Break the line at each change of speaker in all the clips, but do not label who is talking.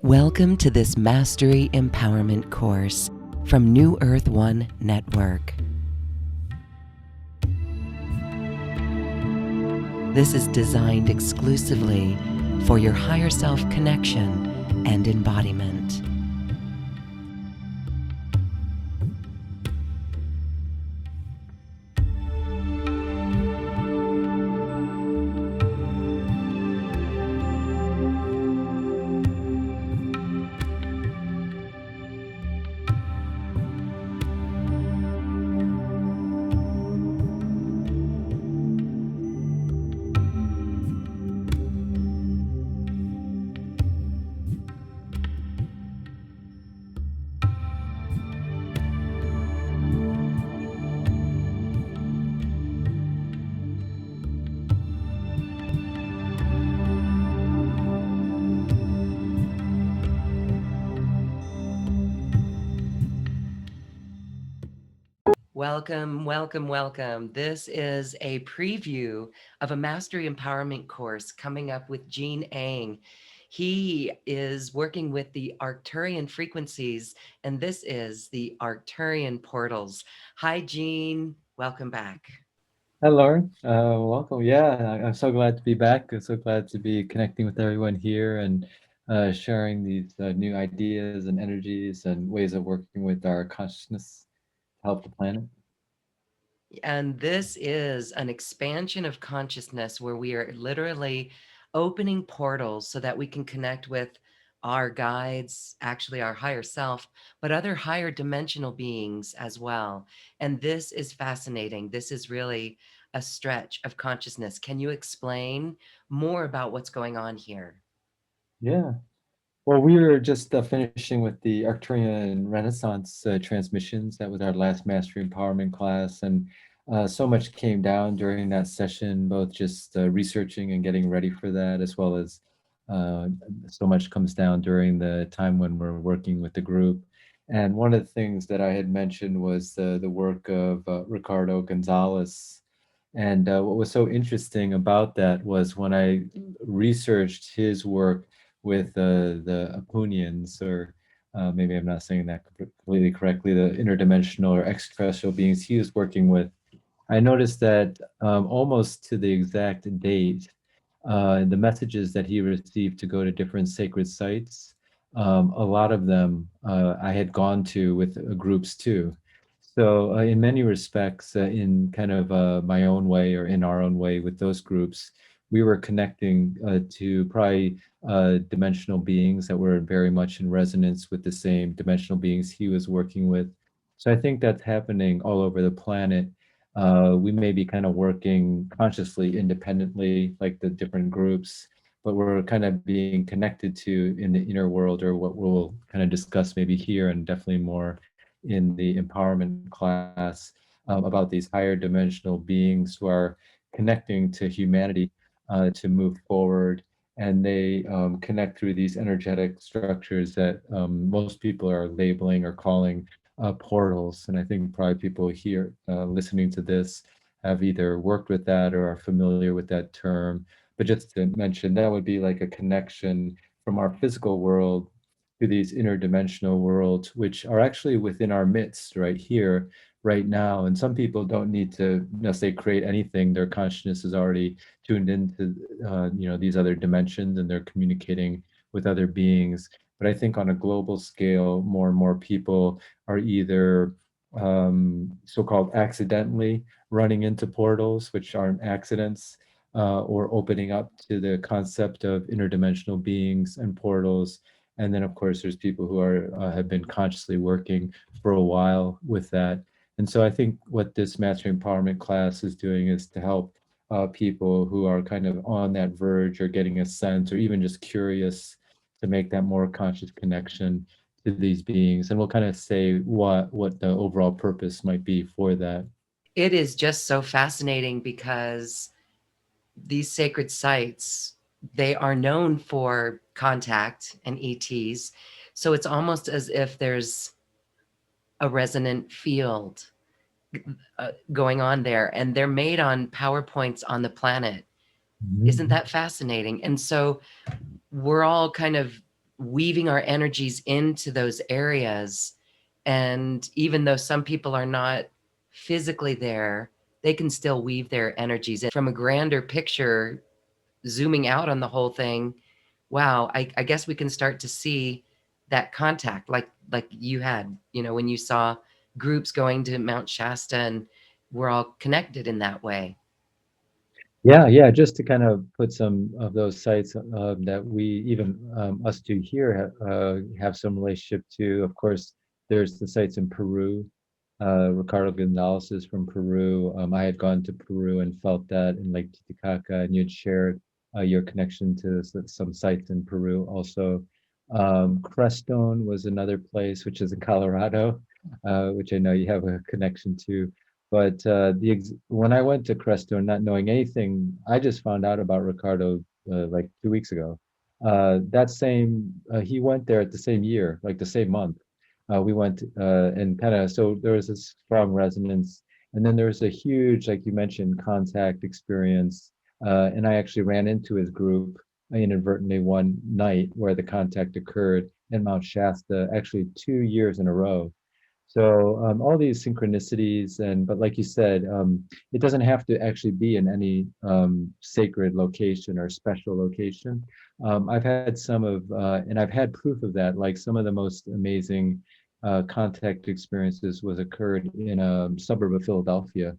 Welcome to this Mastery Empowerment course from New Earth One Network. This is designed exclusively for your higher self connection and embodiment. Welcome, welcome, welcome. This is a preview of a Mastery Empowerment course coming up with Gene Ang. He is working with the Arcturian frequencies, and this is the Arcturian Portals. Hi, Gene. Welcome back.
Hi, Lauren. Welcome. Yeah, I'm so glad to be back. I'm so glad to be connecting with everyone here and sharing these new ideas and energies and ways of working with our consciousness to help the planet.
And this is an expansion of consciousness where we are literally opening portals so that we can connect with our guides, actually our higher self, but other higher dimensional beings as well. And this is fascinating. This is really a stretch of consciousness. Can you explain more about what's going on here?
Yeah. Well, we were just finishing with the Arcturian Renaissance transmissions. That was our last Mastery Empowerment class. And so much came down during that session, both just researching and getting ready for that, as well as uh, so much comes down during the time when we're working with the group. And one of the things that I had mentioned was the work of Ricardo Gonzalez. And what was so interesting about that was when I researched his work with the Apunians, or maybe I'm not saying that completely correctly, the interdimensional or extraterrestrial beings he was working with, I noticed that almost to the exact date, the messages that he received to go to different sacred sites, a lot of them I had gone to with groups too. So, in many respects, in kind of my own way or in our own way with those groups, we were connecting to probably dimensional beings that were very much in resonance with the same dimensional beings he was working with. So I think that's happening all over the planet. We may be kind of working consciously, independently, like the different groups, but we're kind of being connected to in the inner world, or what we'll kind of discuss maybe here and definitely more in the empowerment class about these higher dimensional beings who are connecting to humanity to move forward. And they connect through these energetic structures that most people are labeling or calling portals. And I think probably people here listening to this have either worked with that or are familiar with that term. But just to mention, that would be like a connection from our physical world to these interdimensional worlds, which are actually within our midst right here, right now. And some people don't need to necessarily create anything. Their consciousness is already tuned into, these other dimensions, and they're communicating with other beings. But I think on a global scale, more and more people are either so-called accidentally running into portals, which aren't accidents, or opening up to the concept of interdimensional beings and portals. And then, of course, there's people who are have been consciously working for a while with that. And so I think what this Mastery Empowerment class is doing is to help people who are kind of on that verge or getting a sense or even just curious to make that more conscious connection to these beings. And we'll kind of say what the overall purpose might be for that.
It is just so fascinating because these sacred sites, they are known for contact and ETs. So it's almost as if there's a resonant field going on there, and they're made on PowerPoints on the planet. Isn't
Mhm.
that fascinating? And so we're all kind of weaving our energies into those areas. And even though some people are not physically there, they can still weave their energies in from a grander picture, zooming out on the whole thing. Wow, I guess we can start to see that contact like you had, when you saw groups going to Mount Shasta, and we're all connected in that way.
Yeah, yeah, just to kind of put some of those sites that we even us two here have some relationship to. Of course, there's the sites in Peru. Ricardo Gonzalez is from Peru. I had gone to Peru and felt that in Lake Titicaca, and you'd shared your connection to some sites in Peru also. Crestone was another place, which is in Colorado, which I know you have a connection to. But when I went to Crestone, not knowing anything, I just found out about Ricardo like 2 weeks ago. He went there at the same year, like the same month. We went and kind of so there was a strong resonance, and then there was a huge, like you mentioned, contact experience. And I actually ran into his group inadvertently one night where the contact occurred in Mount Shasta, actually 2 years in a row. So all these synchronicities, and but like you said, it doesn't have to actually be in any sacred location or special location. I've had and I've had proof of that. Like some of the most amazing contact experiences was occurred in a suburb of Philadelphia,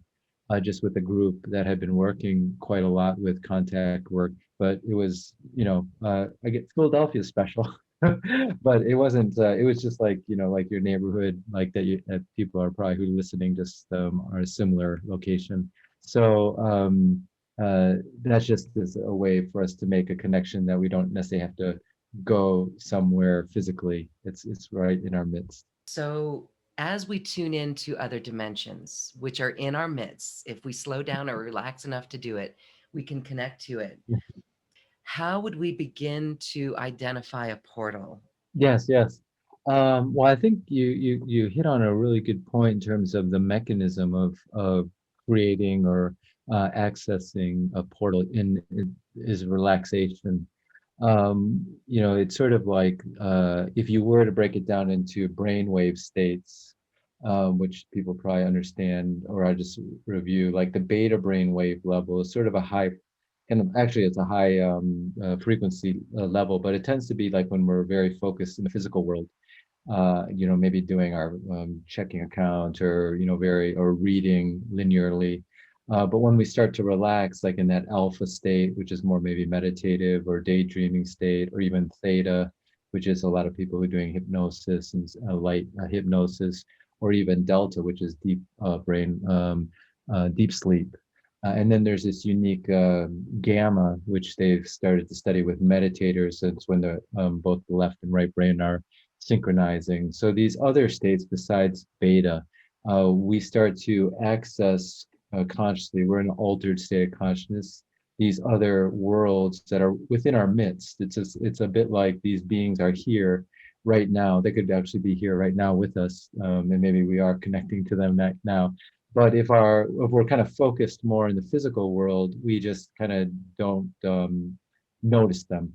just with a group that had been working quite a lot with contact work. But it was, I get Philadelphia special. But it wasn't it was just like like your neighborhood, like that people are probably who are listening just are a similar location. So that's just as a way for us to make a connection that we don't necessarily have to go somewhere physically. It's right in our midst.
So, as we tune into other dimensions, which are in our midst, if we slow down or relax enough to do it, we can connect to it. How would we begin to identify a portal?
Yes, yes. Well, I think you hit on a really good point in terms of the mechanism of creating or accessing a portal is relaxation. It's sort of like if you were to break it down into brainwave states, which people probably understand, or I just review, like the beta brainwave level is sort of a high, and actually it's a high frequency level, but it tends to be like when we're very focused in the physical world, maybe doing our checking account or, or reading linearly. But when we start to relax, like in that alpha state, which is more maybe meditative or daydreaming state, or even theta, which is a lot of people who are doing hypnosis and light hypnosis, or even delta, which is deep brain, deep sleep. And then there's this unique gamma, which they've started to study with meditators. Since when the both the left and right brain are synchronizing. So these other states besides beta, we start to access consciously. We're in an altered state of consciousness. These other worlds that are within our midst. It's a bit like these beings are here right now. They could actually be here right now with us, and maybe we are connecting to them right now. But if we're kind of focused more in the physical world, we just kind of don't notice them.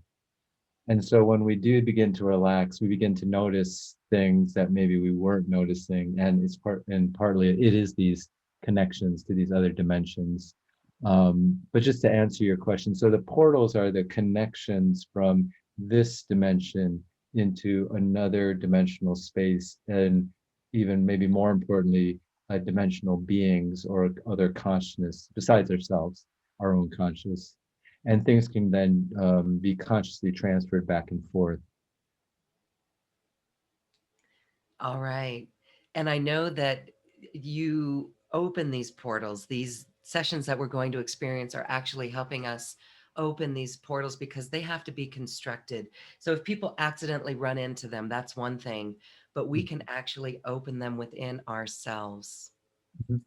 And so when we do begin to relax, we begin to notice things that maybe we weren't noticing. And partly it is these connections to these other dimensions. But just to answer your question, so the portals are the connections from this dimension into another dimensional space, and even maybe more importantly, dimensional beings or other consciousness besides ourselves, our own conscious, and things can then be consciously transferred back and forth.
All right. And I know that you open these portals, these sessions that we're going to experience are actually helping us open these portals because they have to be constructed. So if people accidentally run into them, that's one thing, but we can actually open them within ourselves.
Mhm.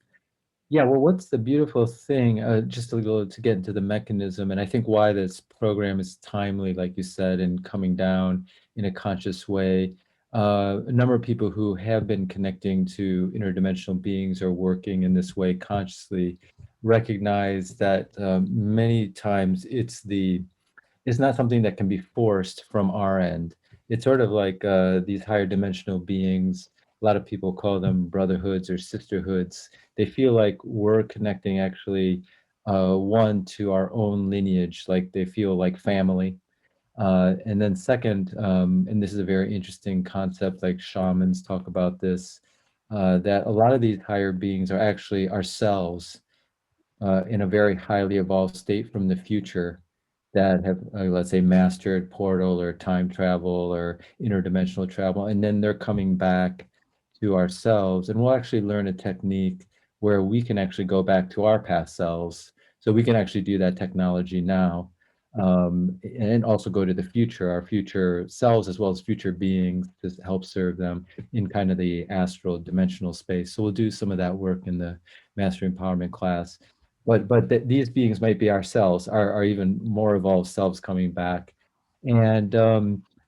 Yeah, well, what's the beautiful thing, just to get into the mechanism, and I think why this program is timely, like you said, and coming down in a conscious way. A number of people who have been connecting to interdimensional beings or working in this way consciously recognize that many times it's not something that can be forced from our end. It's sort of like these higher dimensional beings. A lot of people call them brotherhoods or sisterhoods. They feel like we're connecting actually one to our own lineage, like they feel like family. And then second, and this is a very interesting concept, like shamans talk about this, that a lot of these higher beings are actually ourselves in a very highly evolved state from the future that have, let's say, mastered portal or time travel or interdimensional travel, and then they're coming back to ourselves, and we'll actually learn a technique where we can actually go back to our past selves. So we can actually do that technology now, and also go to the future, our future selves, as well as future beings, to help serve them in kind of the astral dimensional space. So we'll do some of that work in the Master Empowerment class, but these beings might be ourselves, our even more evolved selves coming back, and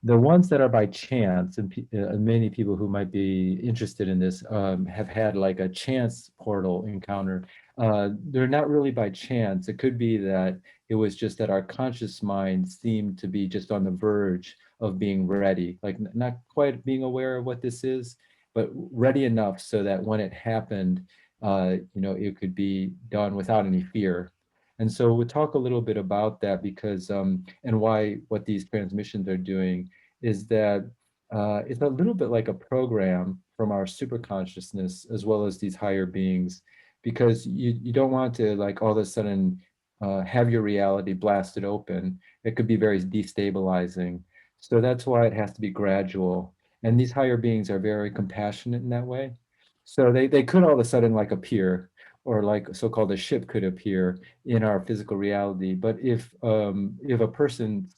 the ones that are by chance, and many people who might be interested in this have had like a chance portal encounter. They're not really by chance. It could be that it was just that our conscious mind seemed to be just on the verge of being ready, like not quite being aware of what this is, but ready enough so that when it happened, it could be done without any fear. And so we'll talk a little bit about that because, and why what these transmissions are doing is that it's a little bit like a program from our super consciousness as well as these higher beings, because you don't want to like all of a sudden have your reality blasted open. It could be very destabilizing. So that's why it has to be gradual. And these higher beings are very compassionate in that way. So they could all of a sudden like appear, or like so-called a ship could appear in our physical reality. But if a person's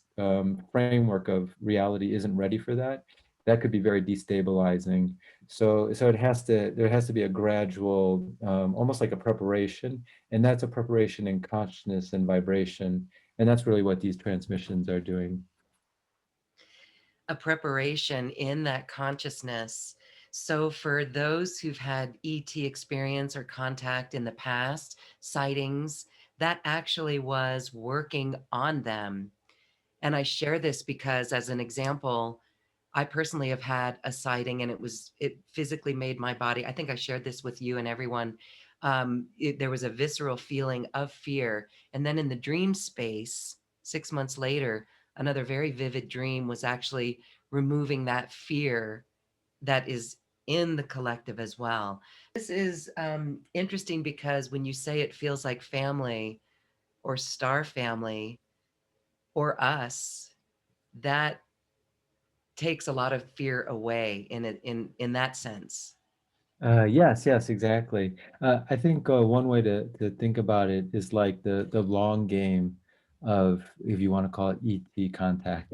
framework of reality isn't ready for that, that could be very destabilizing. So there has to be a gradual, almost like a preparation, and that's a preparation in consciousness and vibration, and that's really what these transmissions are doing.
A preparation in that consciousness. So, for those who've had ET experience or contact in the past, sightings, that actually was working on them. And I share this because, as an example, I personally have had a sighting and it physically made my body. I think I shared this with you and everyone. There was a visceral feeling of fear. And then in the dream space, 6 months later, another very vivid dream was actually removing that fear that is in the collective as well. This is interesting because when you say it feels like family or star family or us, that takes a lot of fear away in that sense.
Yes, exactly. I think one way to think about it is like the long game of, if you want to call it ET contact,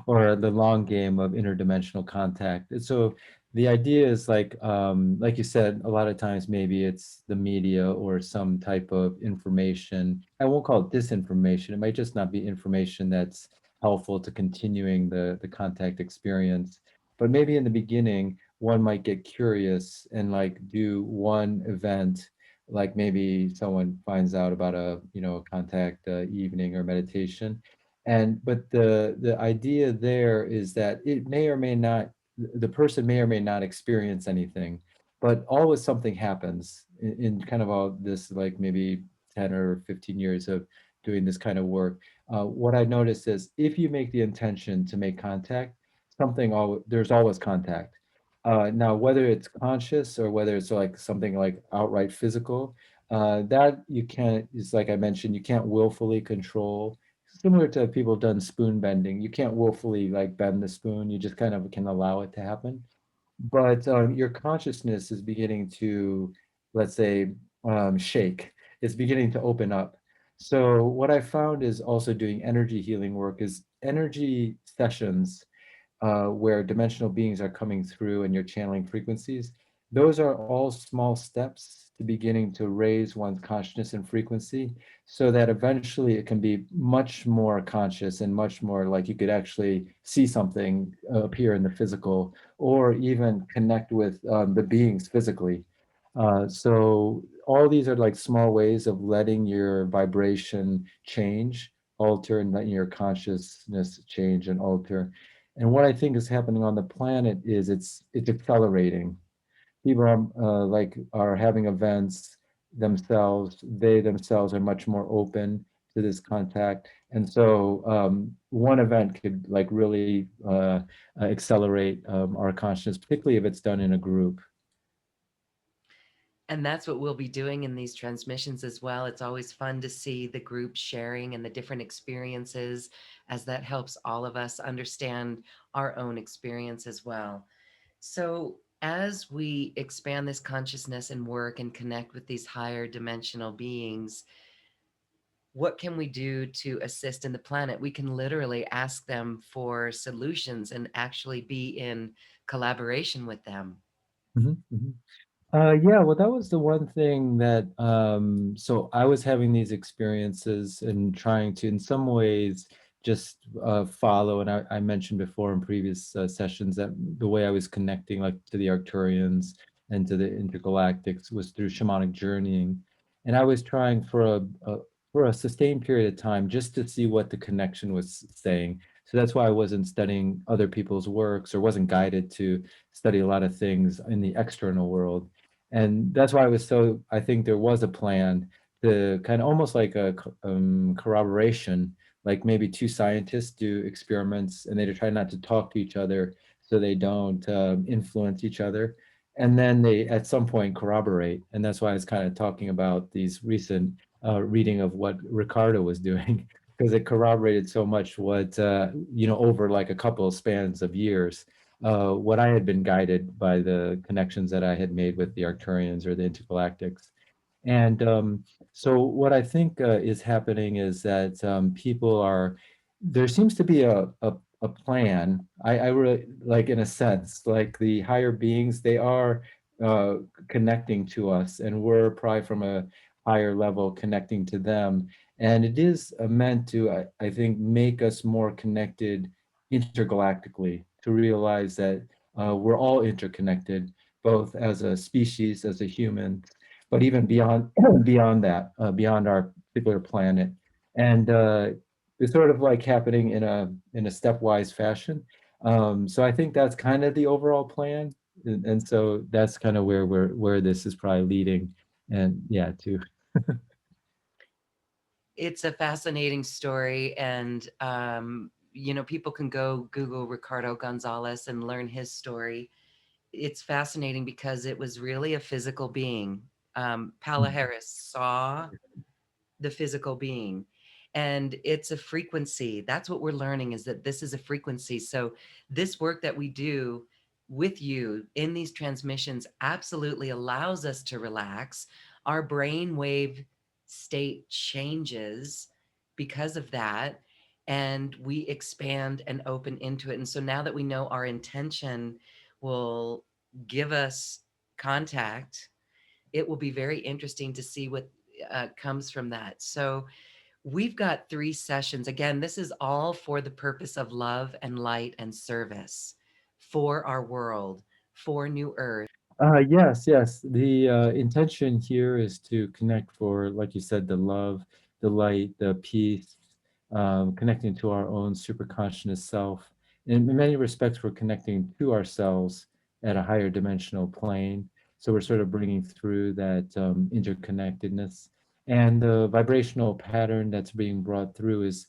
or the long game of interdimensional contact. And so the idea is like you said, a lot of times maybe it's the media or some type of information. I won't call it disinformation. It might just not be information that's helpful to continuing the contact experience. But maybe in the beginning, one might get curious and like do one event, like maybe someone finds out about a contact evening or meditation, and but the idea there is that it may or may not, the person may or may not experience anything, but always something happens in kind of all this, like maybe 10 or 15 years of doing this kind of work. What I noticed is if you make the intention to make contact, there's always contact. Now, whether it's conscious or whether it's like something like outright physical, that you can't, it's like I mentioned, you can't willfully control. Similar to people have done spoon bending, you can't willfully like bend the spoon, you just kind of can allow it to happen. But your consciousness is beginning to, let's say, shake. It's beginning to open up. So what I found is also doing energy healing work is energy sessions where dimensional beings are coming through and you're channeling frequencies. those are all small steps to beginning to raise one's consciousness and frequency so that eventually it can be much more conscious and much more like you could actually see something appear in the physical or even connect with the beings physically. So all these are like small ways of letting your vibration change, alter, and letting your consciousness change and alter. And what I think is happening on the planet is it's accelerating. People are having events themselves. They themselves are much more open to this contact, and so one event could like really accelerate our consciousness, particularly if it's done in a group.
And that's what we'll be doing in these transmissions as well. It's always fun to see the group sharing and the different experiences, as that helps all of us understand our own experience as well. So, as we expand this consciousness and work and connect with these higher dimensional beings, what can we do to assist in the planet? We can literally ask them for solutions and actually be in collaboration with them.
Mhm, mhm. Yeah, well, that was the one thing that so I was having these experiences and trying to, in some ways, just follow. And I mentioned before in previous sessions that the way I was connecting, like to the Arcturians and to the intergalactics, was through shamanic journeying, and I was trying for a sustained period of time just to see what the connection was saying. So that's why I wasn't studying other people's works or wasn't guided to study a lot of things in the external world. And that's why it was so, I think there was a plan to kind of almost like a corroboration, like maybe two scientists do experiments and they try not to talk to each other so they don't influence each other. And then they at some point corroborate. And that's why I was kind of talking about these recent reading of what Ricardo was doing, because it corroborated so much what, over like a couple of spans of years what I had been guided by the connections that I had made with the Arcturians or the intergalactics. And so, what I think is happening is that people are, there seems to be a plan. I really like, in a sense, like the higher beings, they are uh, connecting to us, and we're probably from a higher level connecting to them. And it is meant to, I think, make us more connected intergalactically to realize that we're all interconnected, both as a species, as a human, but even beyond beyond that, beyond our particular planet. And it's sort of like happening in a stepwise fashion. So I think that's kind of the overall plan, and so that's kind of where this is probably leading, and yeah, to
It's a fascinating story, and people can go Google Ricardo Gonzalez and learn his story. It's fascinating because it was really a physical being. Paula Harris saw the physical being, and it's a frequency. That's what we're learning, is that this is a frequency. So this work that we do with you in these transmissions absolutely allows us to relax. Our brain wave state changes because of that, and we expand and open into it. And so now that we know our intention will give us contact, it will be very interesting to see what comes from that. So, we've got 3 sessions. Again, this is all for the purpose of love and light and service for our world, for New Earth.
Yes, yes. The intention here is to connect for, like you said, the love, the light, the peace, connecting to our own superconscious self. In many respects, we're connecting to ourselves at a higher dimensional plane. So we're sort of bringing through that interconnectedness. And the vibrational pattern that's being brought through is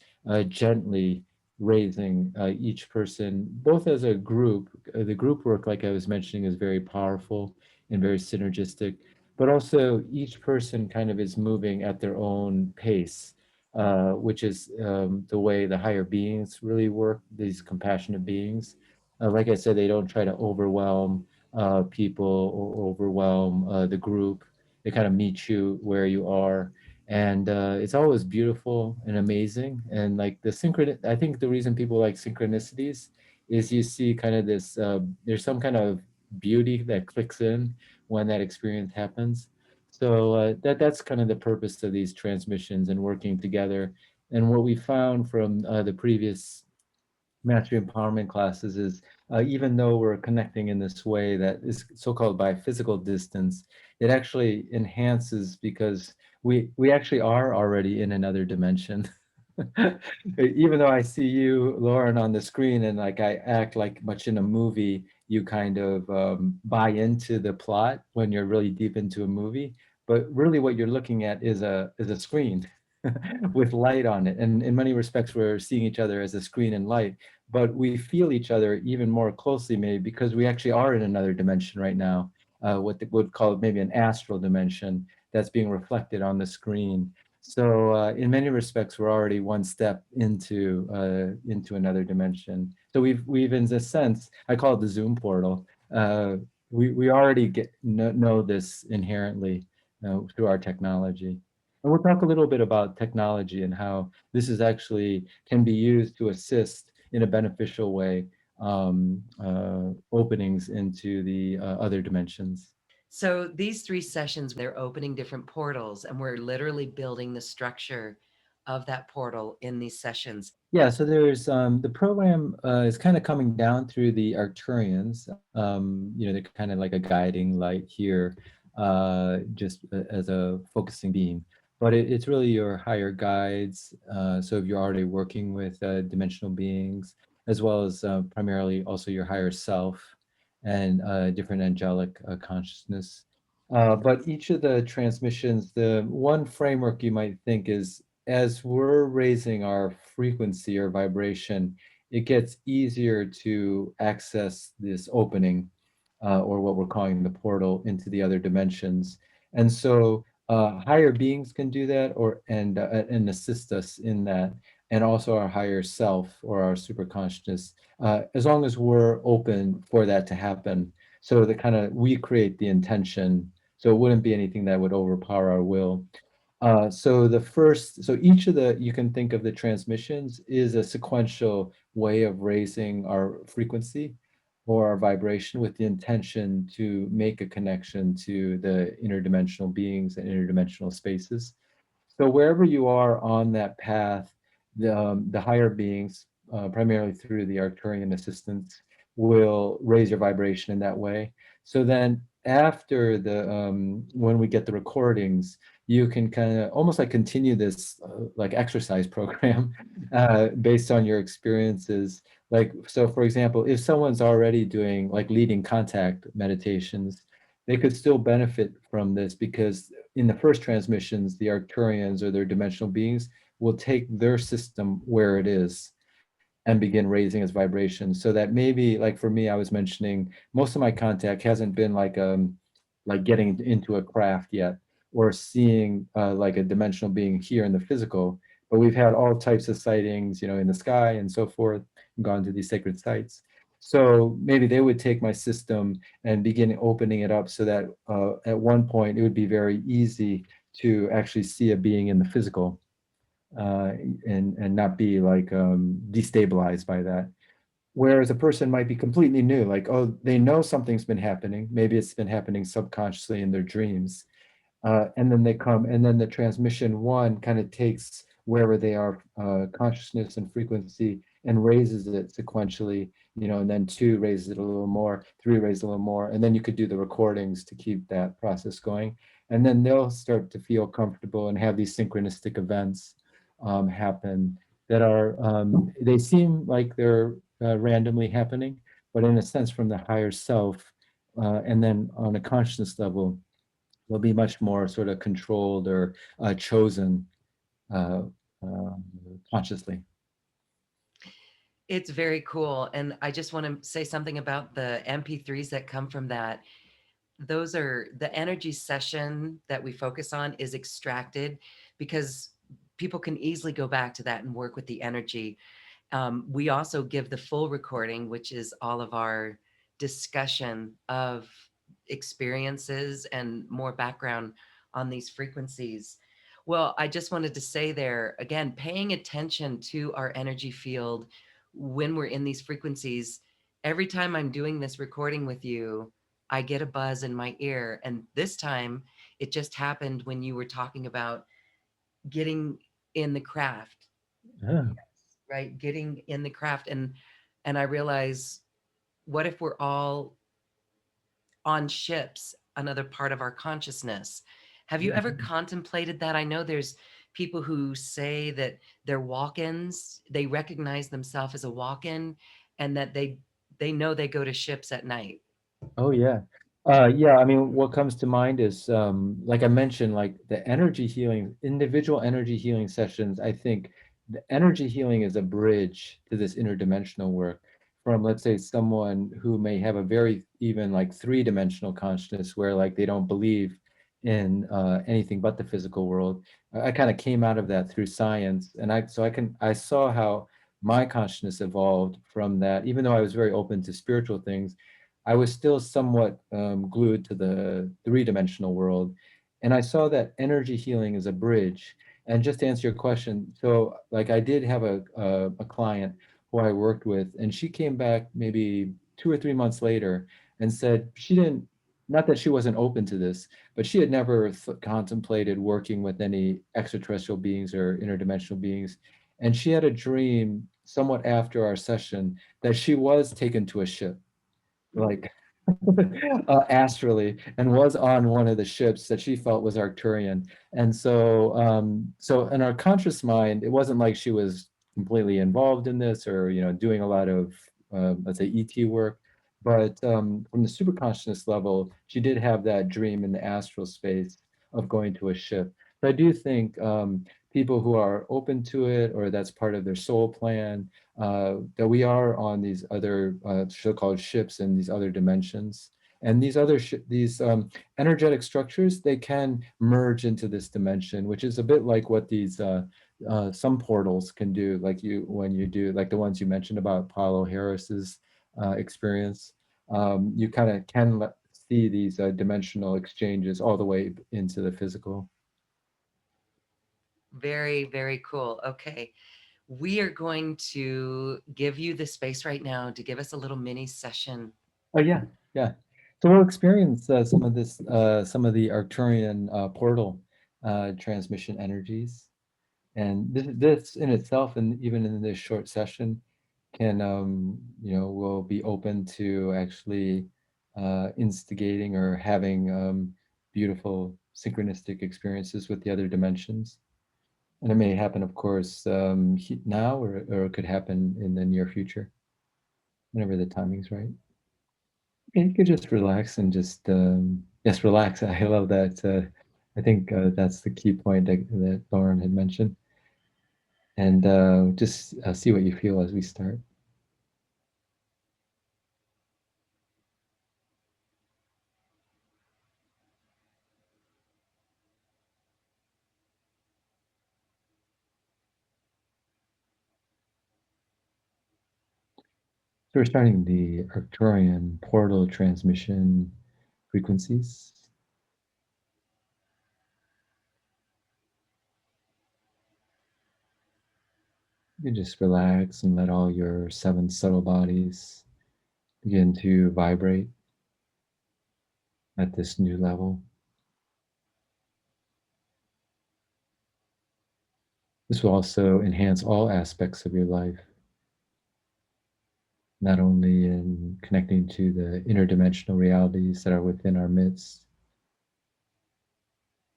gently raising each person, both as a group. The group work, like I was mentioning, is very powerful and very synergistic, but also each person kind of is moving at their own pace, which is the way the higher beings really work, these compassionate beings. Like I said, they don't try to overwhelm people or overwhelm the group. They kind of meet you where you are, and it's always beautiful and amazing. And like the synchron, I think the reason people like synchronicities is you see kind of this. There's some kind of beauty that clicks in when that experience happens. So that's kind of the purpose of these transmissions and working together. And what we found from the previous mastery empowerment classes is even though we're connecting in this way that is so-called by physical distance, it actually enhances because we actually are already in another dimension. Even though I see you, Lauren, on the screen and like I act like much in a movie, you kind of buy into the plot when you're really deep into a movie. But really what you're looking at is a screen with light on it. And in many respects, we're seeing each other as a screen and light, but we feel each other even more closely, maybe because we actually are in another dimension right now, what they would call maybe an astral dimension that's being reflected on the screen. So in many respects, we're already one step into another dimension. So we've in a sense, I call it the Zoom portal. Uh, we already know this inherently through our technology. And we'll talk a little bit about technology and how this is actually can be used to assist in a beneficial way openings into the other dimensions.
So these three sessions, they're opening different portals, and we're literally building the structure of that portal in these sessions.
Yeah, so there's the program is kind of coming down through the Arcturians. You know, they're kind of like a guiding light here, just as a focusing beam. But it's really your higher guides. So if you're already working with dimensional beings, as well as primarily also your higher self and different angelic consciousness. But each of the transmissions, the one framework you might think is as we're raising our frequency or vibration, it gets easier to access this opening or what we're calling the portal into the other dimensions. And so higher beings can do that and assist us in that. And also our higher self or our super consciousness, as long as we're open for that to happen. So that kind of we create the intention. So it wouldn't be anything that would overpower our will. So each of the, you can think of the transmissions is a sequential way of raising our frequency or our vibration with the intention to make a connection to the interdimensional beings and interdimensional spaces. So wherever you are on that path, the higher beings, primarily through the Arcturian assistance, will raise your vibration in that way. So then after when we get the recordings, you can kind of almost like continue this like exercise program based on your experiences. Like, so for example, if someone's already doing like leading contact meditations, they could still benefit from this because in the first transmissions, the Arcturians or their dimensional beings will take their system where it is and begin raising its vibrations. So that maybe, like for me, I was mentioning most of my contact hasn't been like getting into a craft yet or seeing like a dimensional being here in the physical. But we've had all types of sightings, you know, in the sky and so forth, and gone to these sacred sites. So maybe they would take my system and begin opening it up so that at one point it would be very easy to actually see a being in the physical uh, and not be like destabilized by that. Whereas a person might be completely new, like, oh, they know something's been happening. Maybe it's been happening subconsciously in their dreams and then they come, and then the transmission one kind of takes wherever they are, consciousness and frequency, and raises it sequentially, you know, and then two raises it a little more, three raises a little more, and then you could do the recordings to keep that process going, and then they'll start to feel comfortable and have these synchronistic events happen that are they seem like they're randomly happening, but in a sense from the higher self, and then on a consciousness level will be much more sort of controlled or chosen uh, uh, consciously.
It's very cool. And I just want to say something about the MP3s that come from that. Those are the energy session that we focus on is extracted because people can easily go back to that and work with the energy. We also give the full recording, which is all of our discussion of experiences and more background on these frequencies. Well, I just wanted to say there again, paying attention to our energy field when we're in these frequencies. Every time I'm doing this recording with you, I get a buzz in my ear. And this time it just happened when you were talking about getting in the craft.
Yeah.
Yes, right? Getting in the craft. And I realize, what if we're all on ships, another part of our consciousness? Have you ever contemplated that? I know there's people who say that they're walk-ins, they recognize themselves as a walk-in, and that they know they go to ships at night.
Oh yeah. Yeah, I mean, what comes to mind is like I mentioned, like the energy healing, individual energy healing sessions. I think the energy healing is a bridge to this interdimensional work from, let's say, someone who may have a very even like three-dimensional consciousness where like they don't believe in anything but the physical world. I kind of came out of that through science, and I saw how my consciousness evolved from that, even though I was very open to spiritual things. I was still somewhat glued to the three-dimensional world. And I saw that energy healing is a bridge. And just to answer your question, so like I did have a client who I worked with, and she came back maybe 2 or 3 months later and said she didn't, not that she wasn't open to this, but she had never contemplated working with any extraterrestrial beings or interdimensional beings. And she had a dream somewhat after our session that she was taken to a ship, like astrally, and was on one of the ships that she felt was Arcturian. And so in our conscious mind, it wasn't like she was completely involved in this or doing a lot of let's say ET work, but from the superconscious level, she did have that dream in the astral space of going to a ship. So I do think people who are open to it, or that's part of their soul plan, that we are on these other so-called ships in these other dimensions. And these energetic structures, they can merge into this dimension, which is a bit like what these some portals can do, like when you do like the ones you mentioned about Paulo Harris's experience. You kind of can see these dimensional exchanges all the way into the physical.
Very, very cool. Okay. We are going to give you the space right now to give us a little mini session.
Oh yeah, yeah. So we'll experience some of this, some of the Arcturian portal transmission energies, and this in itself, and even in this short session, can will be open to actually instigating or having beautiful synchronistic experiences with the other dimensions. And it may happen, of course, now, or it could happen in the near future, whenever the timing's right. Yeah, you could just relax and just yes, relax. I love that. I think that's the key point that Lauren had mentioned, and just see what you feel as we start. So we're starting the Arcturian portal transmission frequencies. You just relax and let all your seven subtle bodies begin to vibrate at this new level. This will also enhance all aspects of your life, not only in connecting to the interdimensional realities that are within our midst,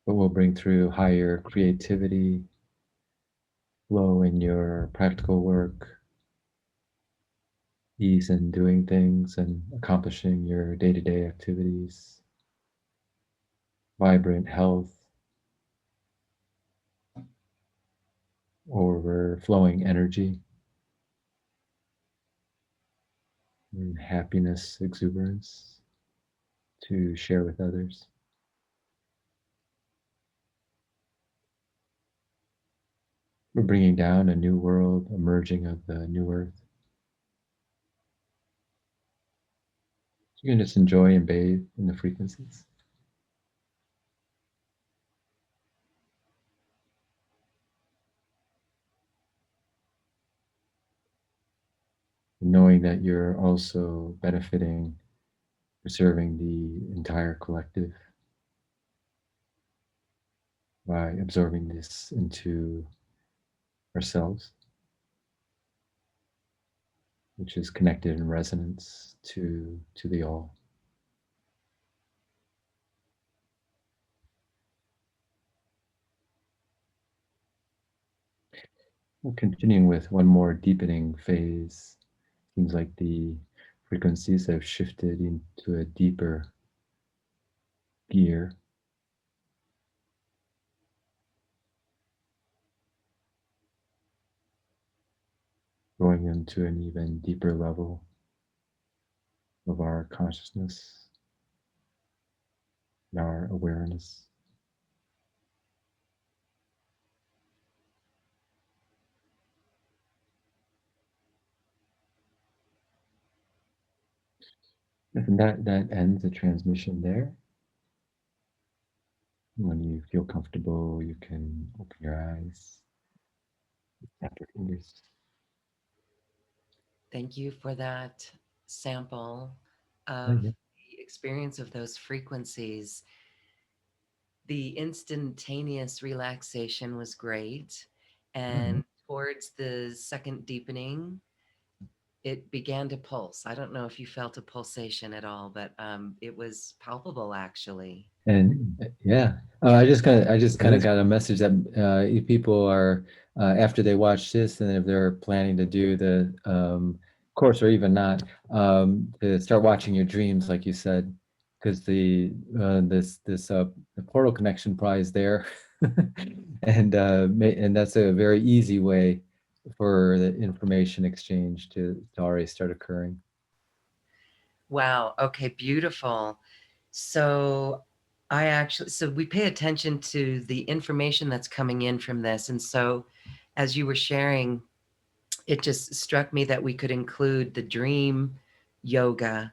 but will bring through higher creativity, flow in your practical work, ease in doing things and accomplishing your day to day activities, vibrant health, overflowing energy, and happiness, exuberance to share with others. We're bringing down a new world, a merging of the new earth. You can just enjoy and bathe in the frequencies, knowing that you're also benefiting preserving the entire collective by absorbing this into ourselves, which is connected in resonance to the all. We're continuing with one more deepening phase. Seems like the frequencies have shifted into a deeper gear, going into an even deeper level of our consciousness and our awareness. And that ends the transmission there. When you feel comfortable, you can open your eyes, snap your fingers.
Thank you for that sample
Oh,
of
yeah.
the experience of those frequencies. The instantaneous relaxation was great.
Oh, yeah.
And towards the second deepening, it began to pulse. I don't know if you felt a pulsation at all, but it was palpable actually.
And yeah, I just kind of got a message that if people are after they watch this, and if they're planning to do the course or even not, to start watching your dreams, like you said, because the portal connection prize there, and that's a very easy way for the information exchange to already start occurring.
Wow. Okay. Beautiful. So so we pay attention to the information that's coming in from this. And so as you were sharing, it just struck me that we could include the dream yoga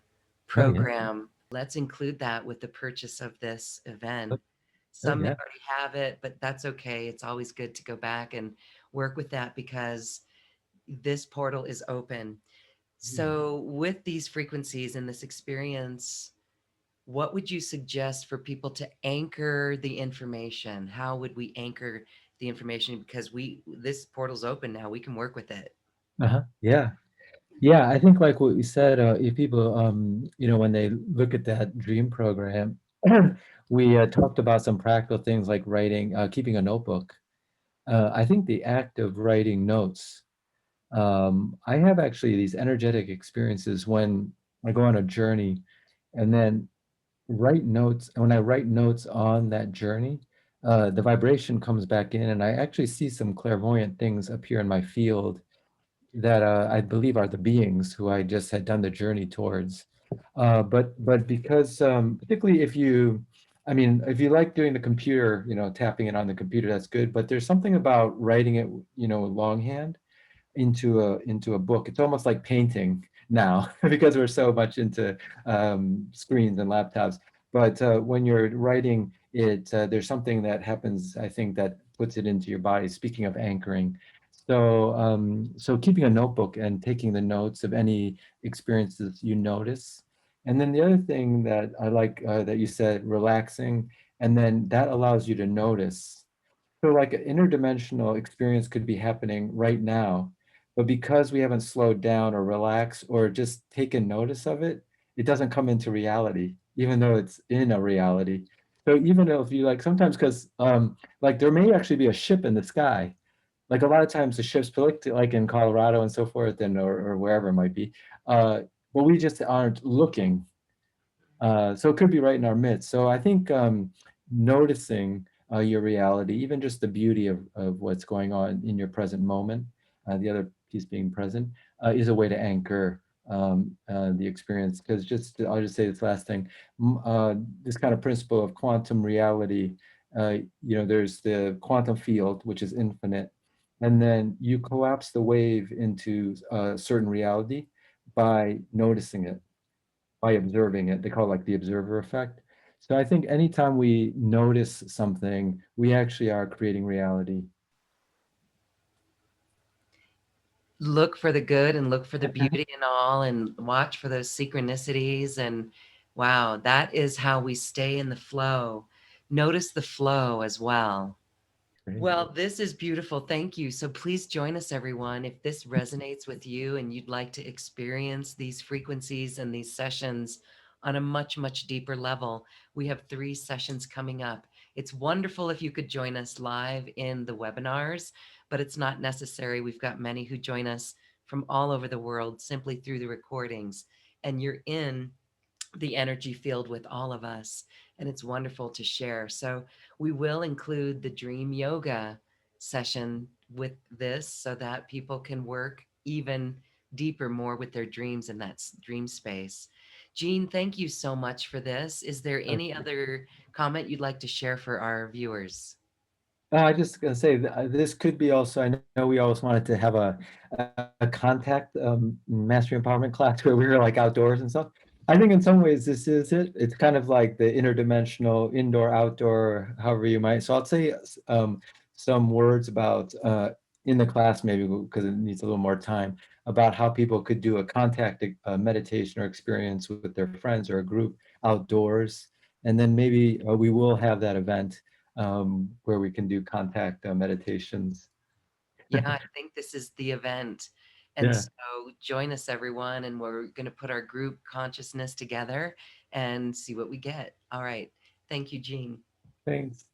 Oh yeah,
program. Let's include that with the purchase of this event.
oh
Some may
yeah.
already have it, but that's okay. It's always good to go back and work with that because this portal is open. So, with these frequencies and this experience, what would you suggest for people to anchor the information? How would we anchor the information? Because this portal's open now, we can work with it.
Uh-huh. Yeah. Yeah, I think like what we said, if people, when they look at that dream program, we talked about some practical things like writing, keeping a notebook. I think the act of writing notes, I have actually these energetic experiences when I go on a journey and then write notes. And when I write notes on that journey, the vibration comes back in, and I actually see some clairvoyant things appear in my field that I believe are the beings who I just had done the journey towards. But because particularly if you, I mean, if you like doing the computer, tapping it on the computer, that's good. But there's something about writing it, longhand into a book. It's almost like painting now because we're so much into screens and laptops. But when you're writing it, there's something that happens, I think, that puts it into your body. Speaking of anchoring, so keeping a notebook and taking the notes of any experiences you notice. And then the other thing that I like that you said, relaxing, and then that allows you to notice. So like an interdimensional experience could be happening right now, but because we haven't slowed down or relaxed or just taken notice of it, it doesn't come into reality, even though it's in a reality. So even if you like sometimes because like there may actually be a ship in the sky. Like a lot of times the ships, like in Colorado and so forth, and or wherever it might be, but we just aren't looking, so it could be right in our midst. So I think noticing your reality, even just the beauty of what's going on in your present moment, the other piece being present, is a way to anchor the experience. Because I'll just say this last thing, this kind of principle of quantum reality, there's the quantum field, which is infinite, and then you collapse the wave into a certain reality by noticing it, by observing it. They call it like the observer effect. So I think anytime we notice something, we actually are creating reality.
Look for the good and look for the beauty in all and watch for those synchronicities and Wow, that is how we stay in the flow. Notice the flow as well.
Great.
Well, this is beautiful. Thank you. So please join us, everyone. If this resonates with you and you'd like to experience these frequencies and these sessions on a much, much deeper level, we have 3 sessions coming up. It's wonderful if you could join us live in the webinars, but it's not necessary. We've got many who join us from all over the world simply through the recordings, and you're in the energy field with all of us. And it's wonderful to share. So we will include the dream yoga session with this so that people can work even deeper, more with their dreams in that dream space. Jean, thank you so much for this. Is there any other comment you'd like to share for our viewers?
I just gonna say this could be also. I know we always wanted to have a contact mastery empowerment class where we were like outdoors and stuff. I think in some ways this is it. It's kind of like the interdimensional indoor outdoor, however you might. So I'll say some words about in the class maybe because it needs a little more time about how people could do a contact meditation or experience with their friends or a group outdoors, and then maybe we will have that event where we can do contact meditations.
Yeah, I think this is the event. And
Yeah,
so join us, everyone, and we're going to put our group consciousness together and see what we get. All right. Thank you, Jean.
thanks.